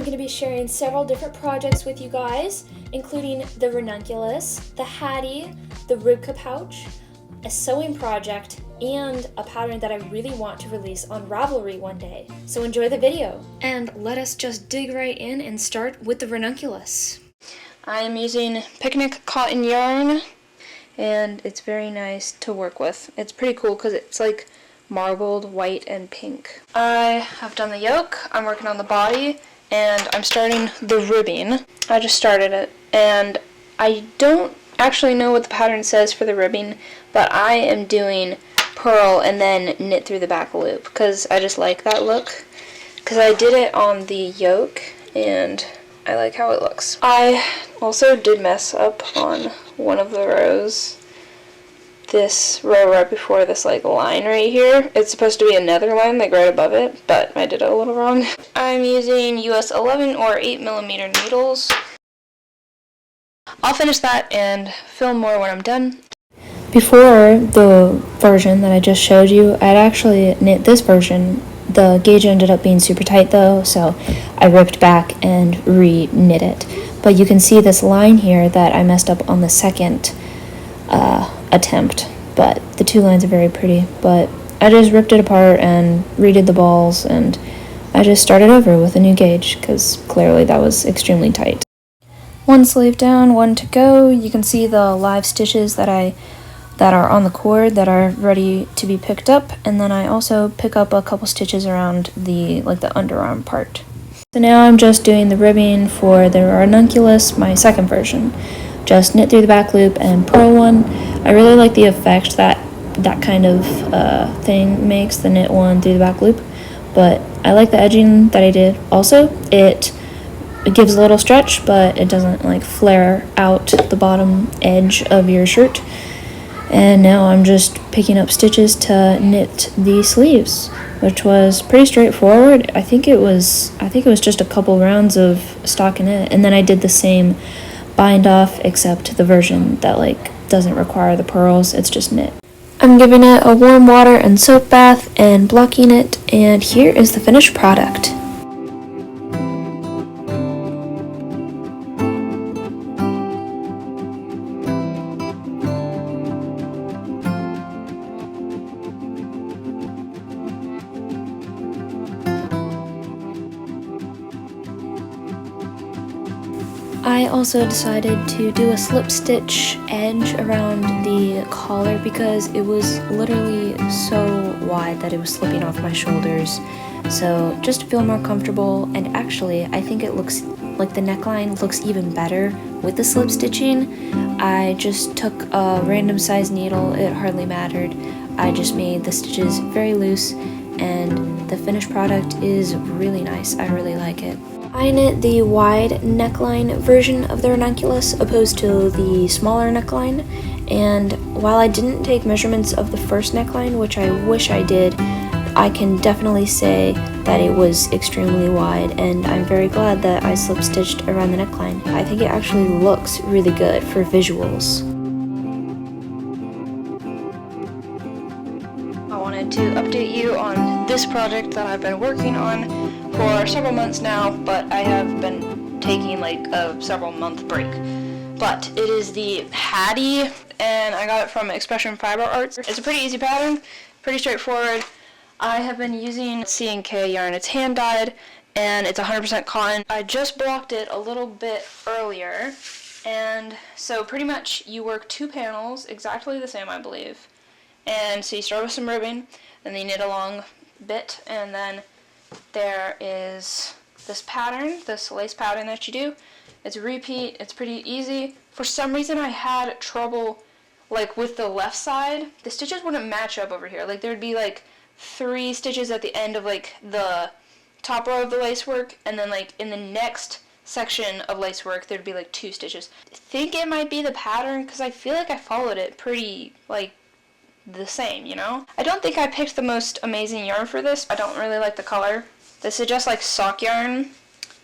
I'm going to be sharing several different projects with you guys, including the Ranunculus, the Hadi, the Rybka pouch, a sewing project, and a pattern that I really want to release on Ravelry one day. So enjoy the video. And let us just dig right in and start with the Ranunculus. I am using picnic cotton yarn, and it's very nice to work with. It's pretty cool because it's like marbled white and pink. I have done the yoke, I'm working on the body, and I'm starting the ribbing. I just started it, and I don't actually know what the pattern says for the ribbing, but I am doing purl and then knit through the back loop because I just like that look. Because I did it on the yoke, and I like how it looks. I also did mess up on one of the rows. This row right before this like line right here, it's supposed to be another line like right above it, but I did it a little wrong. I'm using US 11 or 8mm needles. I'll finish that and film more when I'm done. Before the version that I just showed you, I'd actually knit this version. The gauge ended up being super tight though, so I ripped back and re-knit it. But you can see this line here that I messed up on the second attempt, but the two lines are very pretty. But I just ripped it apart and redid the balls, and I just started over with a new gauge because clearly that was extremely tight. One sleeve down, one to go. You can see the live stitches that are on the cord that are ready to be picked up, and then I also pick up a couple stitches around the underarm part. So now I'm just doing the ribbing for the Ranunculus, my second version. Just knit through the back loop and purl one. I really like the effect that kind of thing makes, the knit one through the back loop, but I like the edging that I did. Also, it gives a little stretch, but it doesn't like flare out the bottom edge of your shirt. And now I'm just picking up stitches to knit the sleeves, which was pretty straightforward. I think it was just a couple rounds of stockinette, and then I did the same bind off, except the version that like doesn't require the purls, it's just knit. I'm giving it a warm water and soap bath and blocking it, and here is the finished product. I also decided to do a slip stitch edge around the collar because it was literally so wide that it was slipping off my shoulders. So just to feel more comfortable, and actually I think it looks like the neckline looks even better with the slip stitching. I just took a random size needle, it hardly mattered. I just made the stitches very loose, and the finished product is really nice. I really like it. I knit the wide neckline version of the Ranunculus opposed to the smaller neckline, and while I didn't take measurements of the first neckline, which I wish I did, I can definitely say that it was extremely wide, and I'm very glad that I slip stitched around the neckline. I think it actually looks really good for visuals. I wanted to update you on this project that I've been working on for several months now, but I have been taking like a several month break. But it is the Hadi, and I got it from Expression Fiber Arts. It's a pretty easy pattern, pretty straightforward. I have been using C&K yarn. It's hand dyed, and it's 100% cotton. I just blocked it a little bit earlier, and so pretty much you work two panels, exactly the same I believe. And so you start with some ribbing, and then you knit a long bit, and then there is this pattern, this lace pattern that you do. It's a repeat, it's pretty easy. For some reason I had trouble like with the left side. The stitches wouldn't match up over here. Like there'd be like 3 stitches at the end of like the top row of the lace work, and then like in the next section of lace work there'd be like 2 stitches. I think it might be the pattern because I feel like I followed it pretty like the same, you know? I don't think I picked the most amazing yarn for this. I don't really like the color. This is just like sock yarn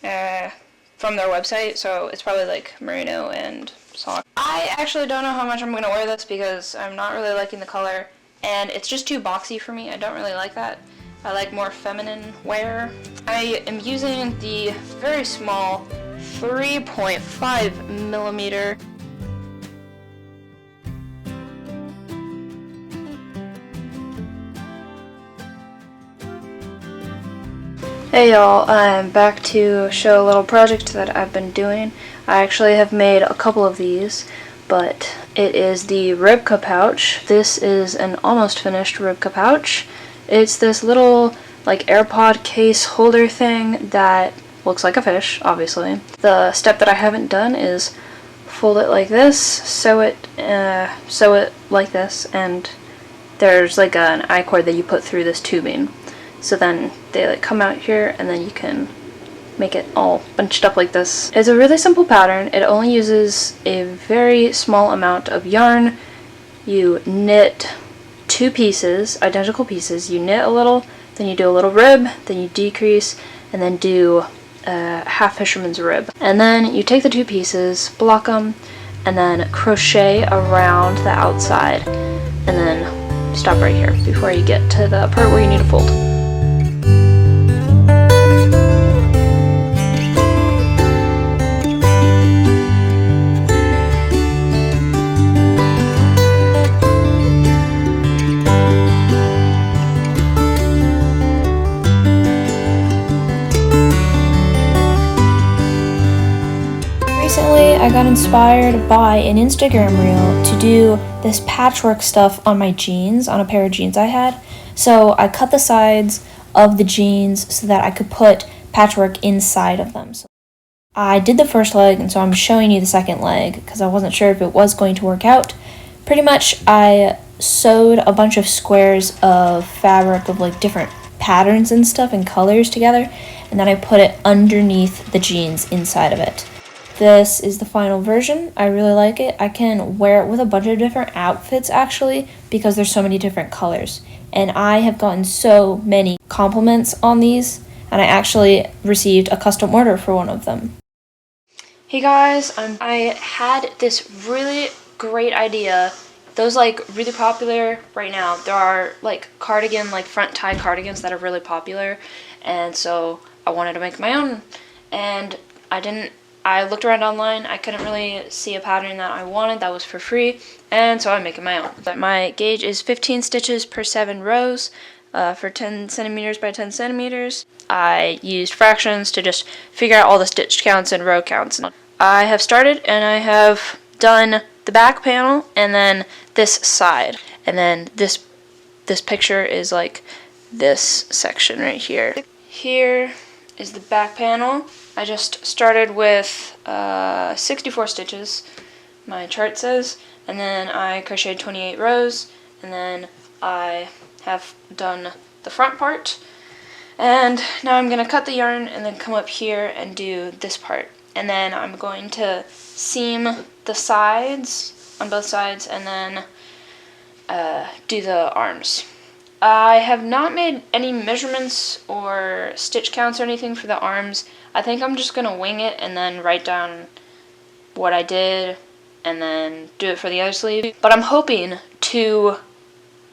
from their website, so it's probably like merino and sock. I actually don't know how much I'm going to wear this because I'm not really liking the color, and it's just too boxy for me. I don't really like that. I like more feminine wear. I am using the very small 3.5 millimeter. Hey y'all, I'm back to show a little project that I've been doing. I actually have made a couple of these, but it is the Rybka pouch. This is an almost finished Rybka pouch. It's this little like AirPod case holder thing that looks like a fish, obviously. The step that I haven't done is fold it like this, sew it like this, and there's like an I-cord that you put through this tubing. So then they like come out here and then you can make it all bunched up like this. It's a really simple pattern. It only uses a very small amount of yarn. You knit two pieces, identical pieces. You knit a little, then you do a little rib, then you decrease, and then do a half fisherman's rib. And then you take the two pieces, block them, and then crochet around the outside, and then stop right here before you get to the part where you need to fold. Recently, I got inspired by an Instagram reel to do this patchwork stuff on my jeans, on a pair of jeans I had. So I cut the sides of the jeans so that I could put patchwork inside of them. So I did the first leg, and so I'm showing you the second leg because I wasn't sure if it was going to work out. Pretty much, I sewed a bunch of squares of fabric of like different patterns and stuff and colors together, and then I put it underneath the jeans inside of it. This is the final version. I really like it. I can wear it with a bunch of different outfits actually because there's so many different colors. And I have gotten so many compliments on these, and I actually received a custom order for one of them. Hey guys, I had this really great idea. Those like really popular right now. There are like cardigan, like front tie cardigans that are really popular, and so I wanted to make my own. And I looked around online. I couldn't really see a pattern that I wanted that was for free, and so I'm making my own. But my gauge is 15 stitches per 7 rows for 10 centimeters by 10 centimeters. I used fractions to just figure out all the stitch counts and row counts. I have started and I have done the back panel and then this side, and then this picture is like this section right here. Here is the back panel. I just started with 64 stitches, my chart says, and then I crocheted 28 rows, and then I have done the front part, and now I'm going to cut the yarn and then come up here and do this part, and then I'm going to seam the sides on both sides and then do the arms. I have not made any measurements or stitch counts or anything for the arms. I think I'm just going to wing it and then write down what I did and then do it for the other sleeve. But I'm hoping to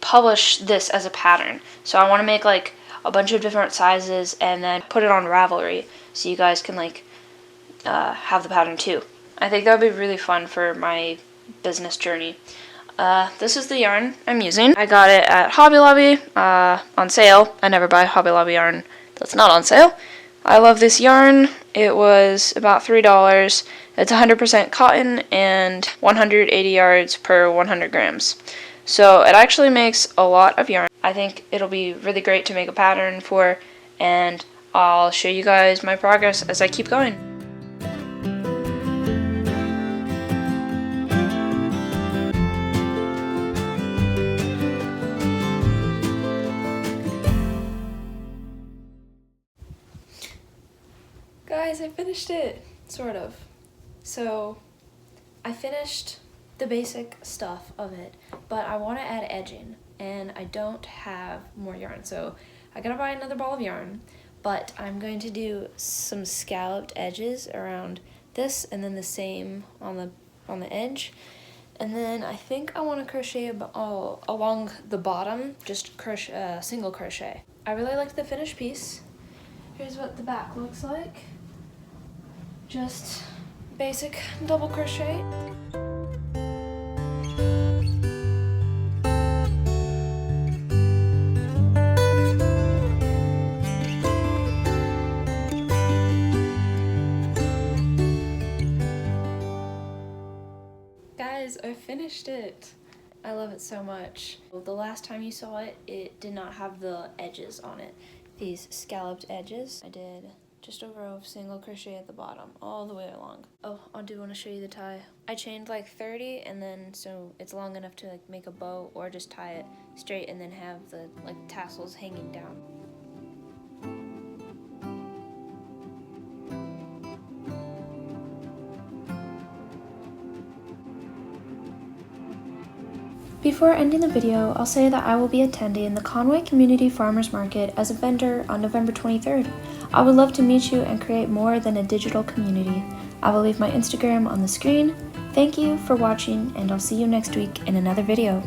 publish this as a pattern. So I want to make like a bunch of different sizes and then put it on Ravelry so you guys can like have the pattern too. I think that would be really fun for my business journey. This is the yarn I'm using. I got it at Hobby Lobby on sale. I never buy Hobby Lobby yarn that's not on sale. I love this yarn. It was about $3. It's 100% cotton and 180 yards per 100 grams. So it actually makes a lot of yarn. I think it'll be really great to make a pattern for, and I'll show you guys my progress as I keep going. Guys, I finished it, sort of. So, I finished the basic stuff of it, but I want to add edging, and I don't have more yarn, so I gotta buy another ball of yarn, but I'm going to do some scalloped edges around this, and then the same on the edge, and then I think I want to crochet along the bottom, just crochet, single crochet. I really liked the finished piece. Here's what the back looks like. Just basic double crochet. Guys, I finished it. I love it so much. The last time you saw it, it did not have the edges on it. These scalloped edges. I did just a row of single crochet at the bottom, all the way along. Oh, I do want to show you the tie. I chained like 30, and then so it's long enough to like make a bow, or just tie it straight and then have the like tassels hanging down. Before ending the video, I'll say that I will be attending the Conway Community Farmers Market as a vendor on November 23rd. I would love to meet you and create more than a digital community. I will leave my Instagram on the screen. Thank you for watching, and I'll see you next week in another video.